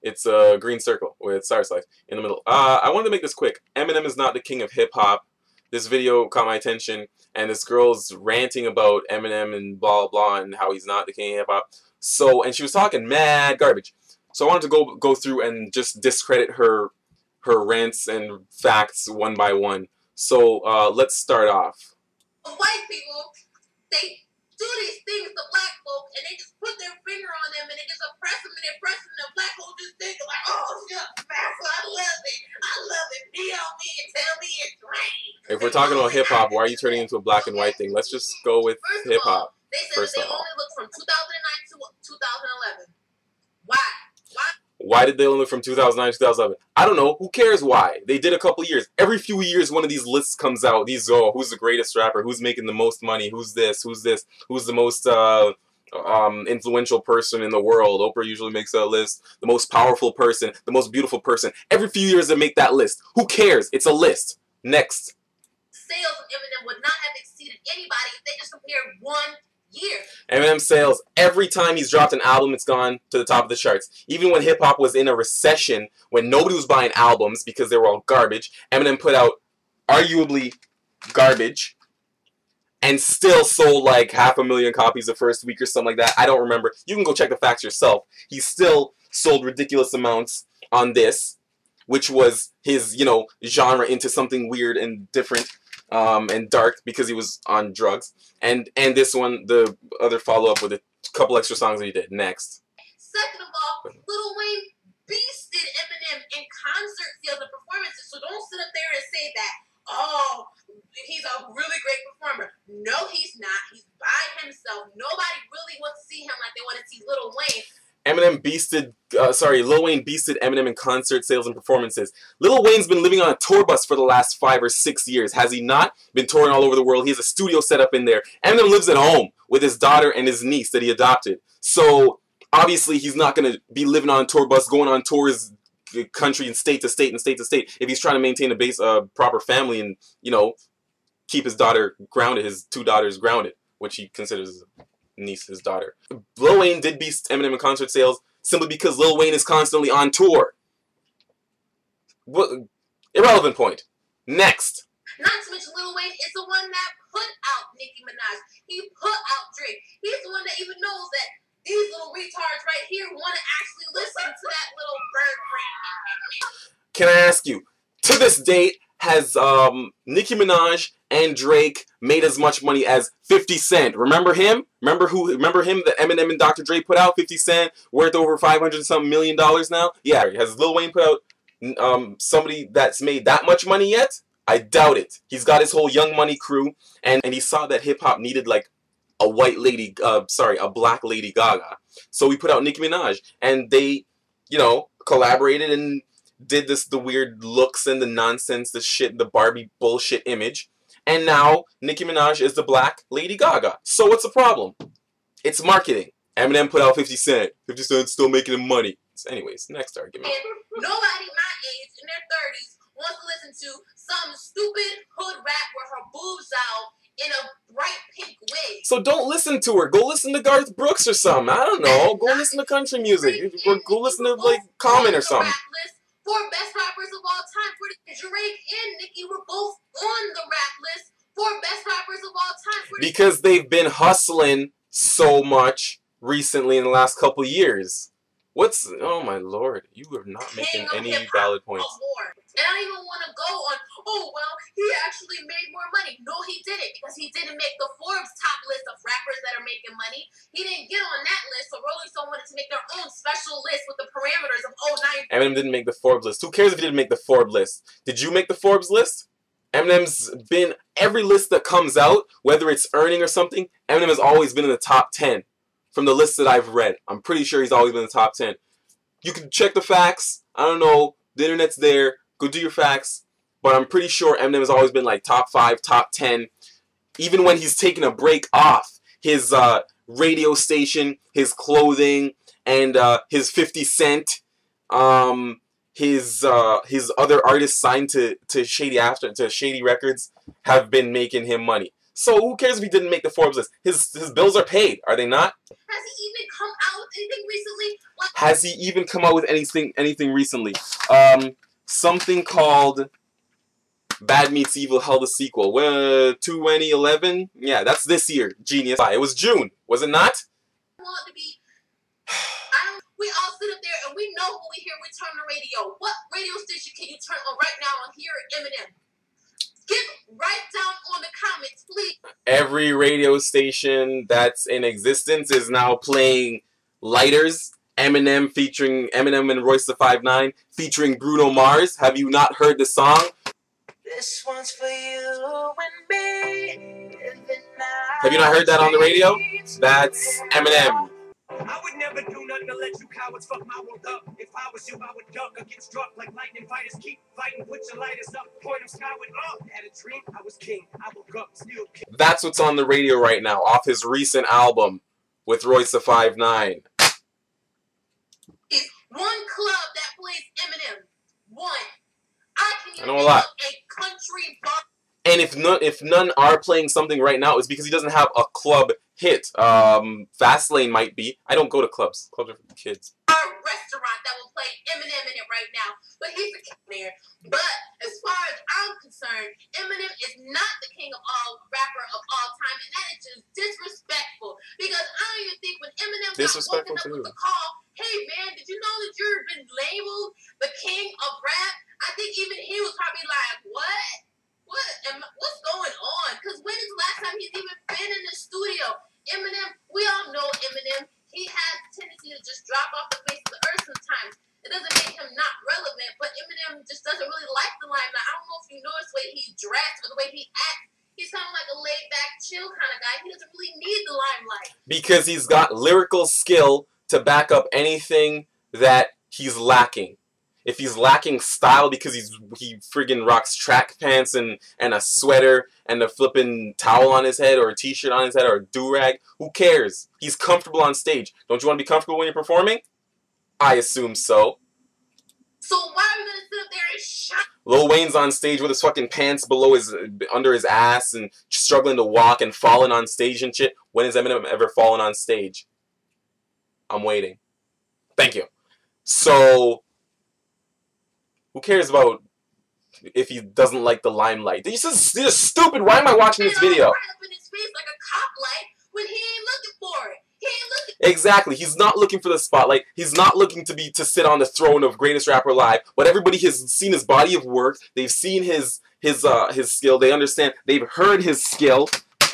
It's a green circle with Sour Slice in the middle. I wanted to make this quick. Eminem is not the king of hip hop. This video caught my attention, and this girl's ranting about Eminem and blah blah and how he's not the king of hip hop. So, and she was talking mad garbage. So I wanted to go through and just discredit her rants and facts one by one. So let's start off. White people, they do these things to black folk, and they just put their finger on them, and they just oppress them, and they oppress them, and black folk just think like, oh, shut master, I love it, be on me and tell me it's rain. If we're talking about hip hop, why are you turning into a black and white thing? Let's just go with hip hop. They said that they only look from 2009 to 2011. Why? Why did they only look from 2009 to 2011? I don't know. Who cares why? They did a couple years. Every few years, one of these lists comes out. These, oh, who's the greatest rapper? Who's making the most money? Who's this? Who's this? Who's the most influential person in the world? Oprah usually makes that list. The most powerful person, the most beautiful person. Every few years, they make that list. Who cares? It's a list. Next. Sales of Eminem would not have exceeded anybody if they just compared 1 year. Eminem sales, every time he's dropped an album, it's gone to the top of the charts. Even when hip-hop was in a recession, when nobody was buying albums because they were all garbage, Eminem put out arguably garbage and still sold like 500,000 copies the first week or something like that. I don't remember. You can go check the facts yourself. He still sold ridiculous amounts on this, which was his, you know, genre into something weird and different. And dark because he was on drugs, and this one, the other follow-up with a couple extra songs that he did. Next. Second of all, Lil Wayne beasted Eminem in concert sales and performances, so don't sit up there and say that, oh, he's a really great performer. No, he's not. He's by himself. Nobody really wants to see him like they want to see Lil Wayne. Lil Wayne beasted Eminem in concert sales and performances. Lil Wayne's been living on a tour bus for the last 5 or 6 years. Has he not? Been touring all over the world. He has a studio set up in there. Eminem lives at home with his daughter and his niece that he adopted. So, obviously, he's not going to be living on a tour bus, going on tours, country and state to state and state to state, if he's trying to maintain a proper family and, you know, keep his daughter grounded, his 2 daughters grounded, which he considers niece, his daughter. Lil Wayne did beat Eminem in concert sales simply because Lil Wayne is constantly on tour. What? Irrelevant point. Next. Not to mention Lil Wayne is the one that put out Nicki Minaj. He put out Drake. He's the one that even knows that these little retards right here want to actually listen to that little bird brain. Can I ask you, to this date, has Nicki Minaj and Drake made as much money as 50 Cent? Remember him? Remember him that Eminem and Dr. Dre put out? 50 Cent, worth over $500-something million now? Yeah. Has Lil Wayne put out somebody that's made that much money yet? I doubt it. He's got his whole Young Money crew, and he saw that hip-hop needed like a black Lady Gaga. So he put out Nicki Minaj, and they, you know, collaborated and did the weird looks and the nonsense, the shit, the Barbie bullshit image. And now Nicki Minaj is the black Lady Gaga. So what's the problem? It's marketing. Eminem put out 50 Cent. 50 Cent's still making him money. Anyways, next argument. And nobody my age in their 30s wants to listen to some stupid hood rap where her boobs out in a bright pink wig. So don't listen to her. Go listen to Garth Brooks or something. I don't know. Go listen to country music. Or go listen to like Common or something. For best rappers of all time, Drake and Nicki were both on the rap list for best rappers of all time. Because they've been hustling so much recently in the last couple years. Oh my lord, you are not making any valid points. And I don't even want to go on, oh well, he actually made more money. No, he didn't, because he didn't make the Forbes top list of rappers that are making money. He didn't get on that list, so Rolling Stone wanted to make their own special list with the parameters of 09. Eminem didn't make the Forbes list. Who cares if he didn't make the Forbes list? Did you make the Forbes list? Eminem's been, every list that comes out, whether it's earning or something, Eminem has always been in the top 10. From the lists that I've read, I'm pretty sure he's always been in the top 10. You can check the facts. I don't know. The internet's there. Go do your facts. But I'm pretty sure Eminem has always been like top 5, top 10. Even when he's taken a break off his radio station, his clothing, and his 50 Cent, his other artists signed to Shady Records have been making him money. So who cares if he didn't make the Forbes list? His bills are paid, are they not? Has he even come out with anything recently? Like, has he even come out with anything recently? Something called Bad Meets Evil held a sequel. 2011? Yeah, that's this year. Genius. It was June, was it not? Want to be, we all sit up there and we know when we hear we turn the radio. What radio station can you turn on right now and hear Eminem? Get right down on the comments, please. Every radio station that's in existence is now playing Lighters, Eminem featuring Eminem and Royce the 5'9", featuring Bruno Mars. Have you not heard the song? This one's for you and me. Have you not heard that on the radio? That's Eminem. I would never do nothing to let you cowards fuck my world up. If I was you, I would duck or get struck like lightning fighters. Keep fighting, put your lighters up, point them skyward up. Had a dream, I was king, I woke up, still king. That's what's on the radio right now, off his recent album with Royce the 5'9". It's one club that plays Eminem. One. I know a lot. A country bar. And if none are playing something right now, it's because he doesn't have a club hit. Fastlane might be. I don't go to clubs. Clubs are for kids. Restaurant that will play Eminem in it right now, but he's the king there. But as far as I'm concerned, Eminem is not the king of all rapper of all time, and that is just disrespectful. Because I don't even think when Eminem got woken up with the call, hey man, did you know that you've been labeled the king of rap? I think even he was probably like, what? What's going on? Because when is the last time he's even been in the studio? Eminem, we all know Eminem. He has a tendency to just drop off the face of the earth sometimes. It doesn't make him not relevant, but Eminem just doesn't really like the limelight. I don't know if you notice the way he dressed or the way he acts. He's kind of like a laid-back, chill kind of guy. He doesn't really need the limelight. Because he's got lyrical skill to back up anything that he's lacking. If he's lacking style because he friggin' rocks track pants and a sweater and a flippin' towel on his head or a t-shirt on his head or a do-rag, who cares? He's comfortable on stage. Don't you want to be comfortable when you're performing? I assume so. So why are we gonna sit up there and shout? Lil Wayne's on stage with his fucking pants under his ass and struggling to walk and falling on stage and shit. When has Eminem ever fallen on stage? I'm waiting. Thank you. So who cares about if he doesn't like the limelight? This is stupid. Why am I watching this video? Right up in his face like a cop light when he ain't looking for it. He ain't looking. Exactly. He's not looking for the spotlight. He's not looking to sit on the throne of greatest rapper alive. But everybody has seen his body of work. They've seen his skill. They understand. They've heard his skill,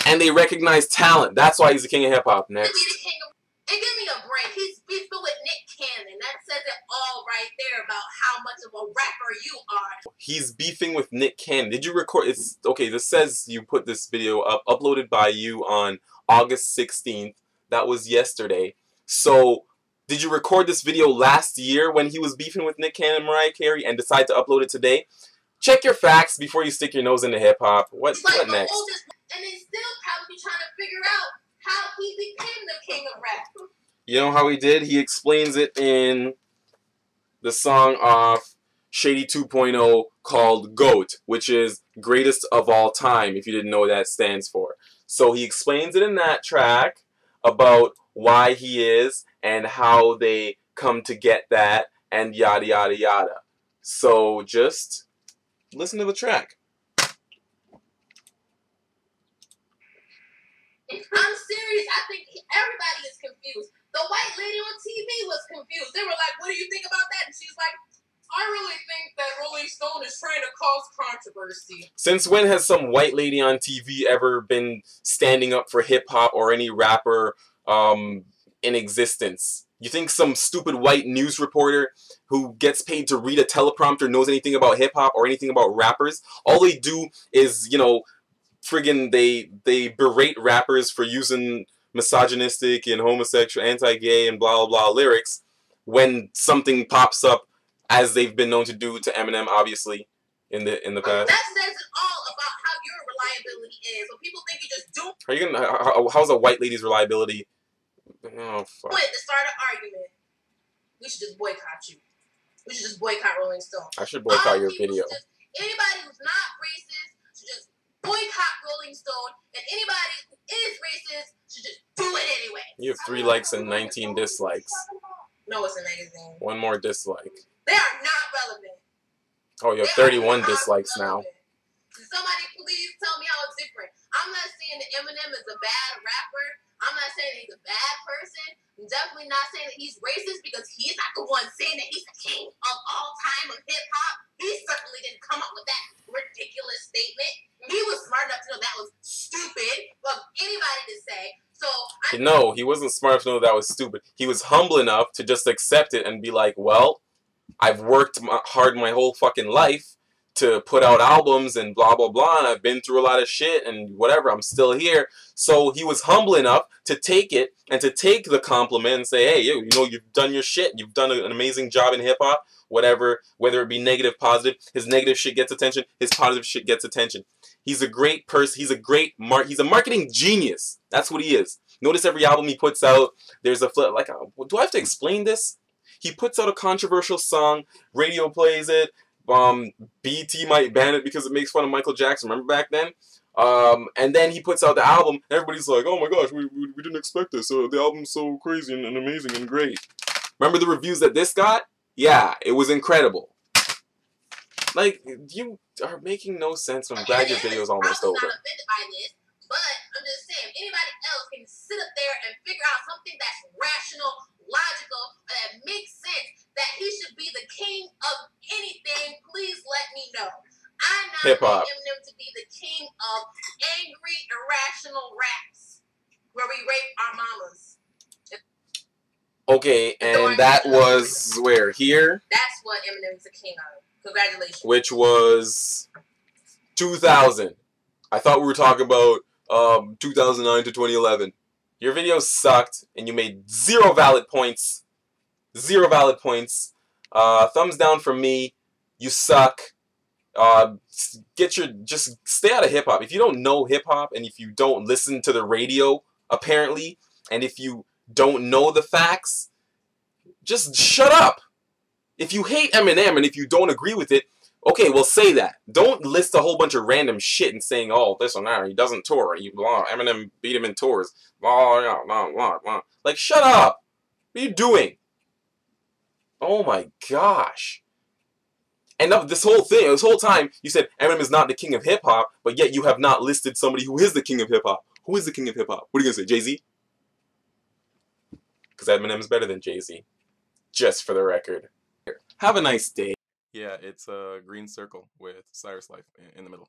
and they recognize talent. That's why he's the king of hip hop. Next. And give me a break. He's beefing with Nick Cannon. That says it all right there about how much of a rapper you are. He's beefing with Nick Cannon. Did you record? It's okay. This says you put this video up, uploaded by you on August 16th. That was yesterday. So, did you record this video last year when he was beefing with Nick Cannon and Mariah Carey and decide to upload it today? Check your facts before you stick your nose into hip hop. What next? And they still probably trying to figure out how he became the king of rap. You know how he did? He explains it in the song off Shady 2.0 called GOAT, which is greatest of all time, if you didn't know what that stands for. So he explains it in that track about why he is and how they come to get that and yada yada yada. So just listen to the track. I'm serious. I think everybody is confused. The white lady on TV was confused. They were like, what do you think about that? And she's like, I really think that Rolling Stone is trying to cause controversy. Since when has some white lady on TV ever been standing up for hip-hop or any rapper in existence? You think some stupid white news reporter who gets paid to read a teleprompter knows anything about hip-hop or anything about rappers? All they do is, you know, friggin' they berate rappers for using misogynistic and homosexual, anti-gay and blah blah blah lyrics when something pops up, as they've been known to do to Eminem, obviously, in the past. That says it all about how your reliability is. So people think you just do. Are you gonna? How's a white lady's reliability? Oh fuck. To start an argument, we should just boycott you. We should just boycott Rolling Stone. I should boycott your video. Anybody who's not racist should just boycott Rolling Stone, and anybody who is racist should just do it anyway. You have 3 likes and 19 dislikes. No, it's amazing. 1 more dislike. They are not relevant. Oh, you have They are 31 not dislikes now. relevant. Somebody please tell me how it's different. I'm not saying that Eminem is a bad rapper. I'm not saying that he's a bad person. I'm definitely not saying that he's racist because he's not the one saying that he's the king of all time of hip hop. He certainly didn't come up with that ridiculous statement. He was smart enough to know that was stupid for anybody to say. So No, he wasn't smart enough to know that was stupid. He was humble enough to just accept it and be like, well, I've worked hard my whole fucking life to put out albums and blah, blah, blah, and I've been through a lot of shit and whatever, I'm still here. So he was humble enough to take it and to take the compliment and say, hey, you know, you've done your shit. You've done an amazing job in hip-hop, whatever, whether it be negative, positive. His negative shit gets attention. His positive shit gets attention. He's a great person. He's a marketing genius. That's what he is. Notice every album he puts out, there's a flip. Like, do I have to explain this? He puts out a controversial song, radio plays it, BT might ban it because it makes fun of Michael Jackson. Remember back then? And then he puts out the album, and everybody's like, oh my gosh, we didn't expect this. The album's so crazy and amazing and great. Remember the reviews that this got? Yeah, it was incredible. Like, you are making no sense. I'm glad your video's almost over. I'm not offended by this, but I'm just saying, anybody else can sit up there and figure out something that's rational, logical, that makes sense, that he should be the king of anything. Please let me know. I'm not Hip-hop. Eminem to be the king of angry, irrational raps where we rape our mamas. Okay, and that was where? Here? That's what Eminem's the king of. Congratulations. Which was 2000. I thought we were talking about 2009 to 2011. Your video sucked, and you made 0 valid points. 0 valid points. Thumbs down from me. You suck. Just stay out of hip hop. If you don't know hip hop, and if you don't listen to the radio, apparently, and if you don't know the facts, just shut up. If you hate Eminem and if you don't agree with it, okay, well, say that. Don't list a whole bunch of random shit and saying, oh, this or that, he doesn't tour. Eminem beat him in tours. Blah, blah, blah, blah. Like, shut up. What are you doing? Oh my gosh. And this whole time, you said Eminem is not the king of hip-hop, but yet you have not listed somebody who is the king of hip-hop. Who is the king of hip-hop? What are you going to say, Jay-Z? Because Eminem is better than Jay-Z. Just for the record. Have a nice day. Yeah, it's a green circle with Cyrus Life in the middle.